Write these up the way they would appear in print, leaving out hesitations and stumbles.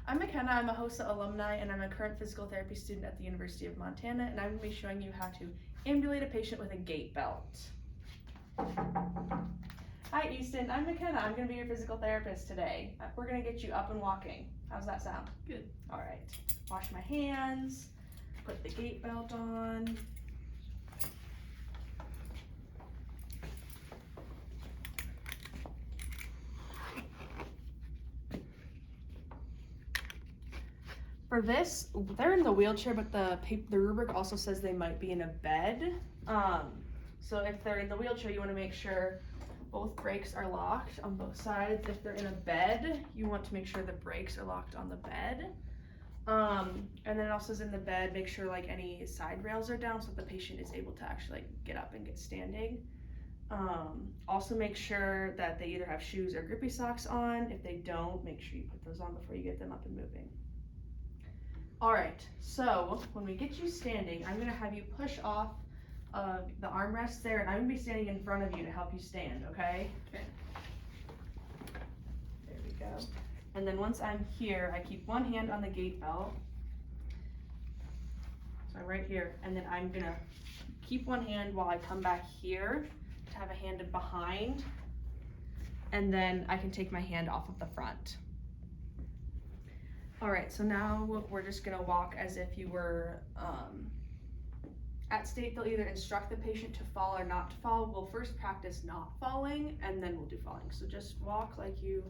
I'm McKenna, I'm a HOSA alumni, and I'm a current physical therapy student at the University of Montana, and I'm going to be showing you how to ambulate a patient with a gait belt. Hi Easton, I'm McKenna, I'm going to be your physical therapist today. We're going to get you up and walking. How's that sound? Good. Alright, wash my hands, put the gait belt on. For this, they're in the wheelchair, but the rubric also says they might be in a bed. So if they're in the wheelchair, you want to make sure both brakes are locked on both sides. If they're in a bed, you want to make sure the brakes are locked on the bed. And then it also says in the bed, make sure like any side rails are down so that the patient is able to actually like get up and get standing. Also make sure that they either have shoes or grippy socks on. If they don't, make sure you put those on before you get them up and moving. Alright, so when we get you standing, I'm going to have you push off the armrests there, and I'm going to be standing in front of you to help you stand, okay? Okay. There we go. And then once I'm here, I keep one hand on the gait belt. So I'm right here, and then I'm going to keep one hand while I come back here to have a hand behind, and then I can take my hand off of the front. Alright, so now we're just going to walk as if you were at state. They'll either instruct the patient to fall or not to fall. We'll first practice not falling, and then we'll do falling. So just walk like you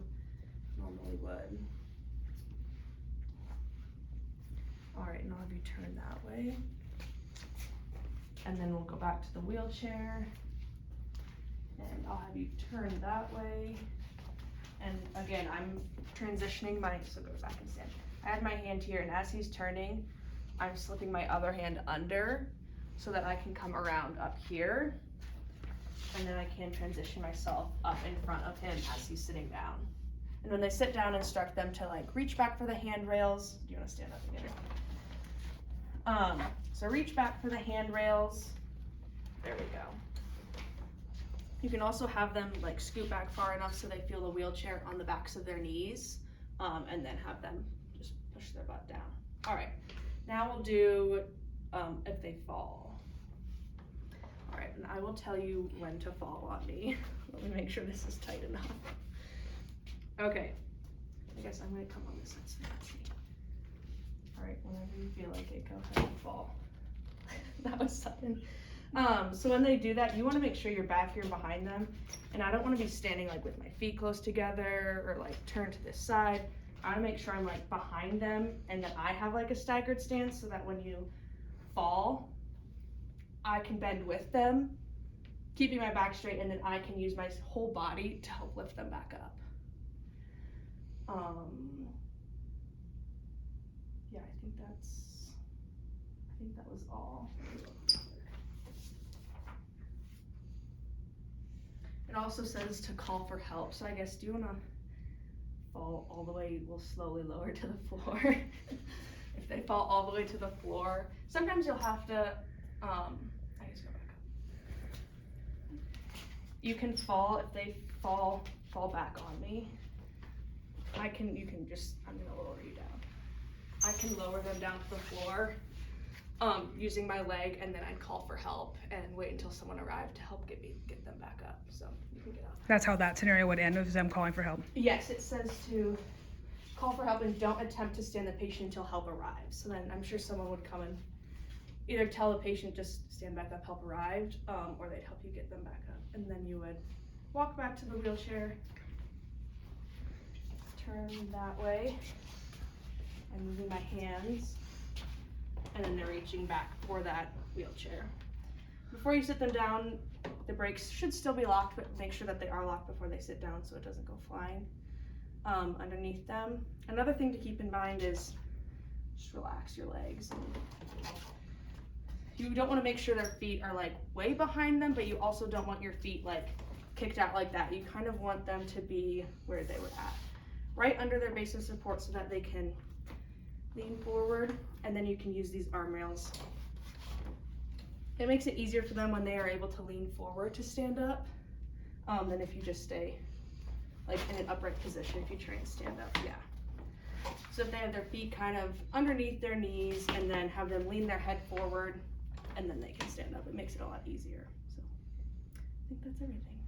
normally would. Alright, and I'll have you turn that way. And then we'll go back to the wheelchair. And I'll have you turn that way. And again, I'm transitioning so go back and stand. I have my hand here, and as he's turning, I'm slipping my other hand under so that I can come around up here. And then I can transition myself up in front of him as he's sitting down. And when they sit down, instruct them to like reach back for the handrails. Do you want to stand up again? So reach back for the handrails. There we go. You can also have them like scoot back far enough so they feel the wheelchair on the backs of their knees, and then have them just push their butt down. All right, now we'll do if they fall. All right, and I will tell you when to fall on me. Let me make sure this is tight enough. Okay, I guess I'm gonna come on this side so you can see. All right, whenever you feel like it, go ahead and fall. That was sudden. So when they do that, you want to make sure you're back here behind them, and I don't want to be standing like with my feet close together or like turned to this side. I want to make sure I'm like behind them and that I have like a staggered stance so that when you fall, I can bend with them, keeping my back straight, and then I can use my whole body to help lift them back up. Yeah, I think that was all. It also says to call for help, so I guess, do you want to fall all the way? We'll slowly lower to the floor. If they fall all the way to the floor, sometimes you'll have to, I guess go back up. You can fall, if they fall back on me. I'm gonna lower you down. I can lower them down to the floor using my leg, and then I'd call for help and wait until someone arrived to help get them back up, so you can get up. That's how that scenario would end, with them calling for help. Yes, it says to call for help and don't attempt to stand the patient until help arrives. So then I'm sure someone would come and either tell the patient just stand back up, help arrived, or they'd help you get them back up. And then you would walk back to the wheelchair, turn that way, and moving my hands, and then they're reaching back for that wheelchair. Before you sit them down, the brakes should still be locked, but make sure that they are locked before they sit down so it doesn't go flying underneath them. Another thing to keep in mind is just relax your legs. You don't want to make sure their feet are like way behind them, but you also don't want your feet like kicked out like that. You kind of want them to be where they were at, right under their base of support, so that they can lean forward, and then you can use these arm rails. It makes it easier for them when they are able to lean forward to stand up than if you just stay like in an upright position if you try and stand up. Yeah. So if they have their feet kind of underneath their knees and then have them lean their head forward and then they can stand up, it makes it a lot easier. So I think that's everything.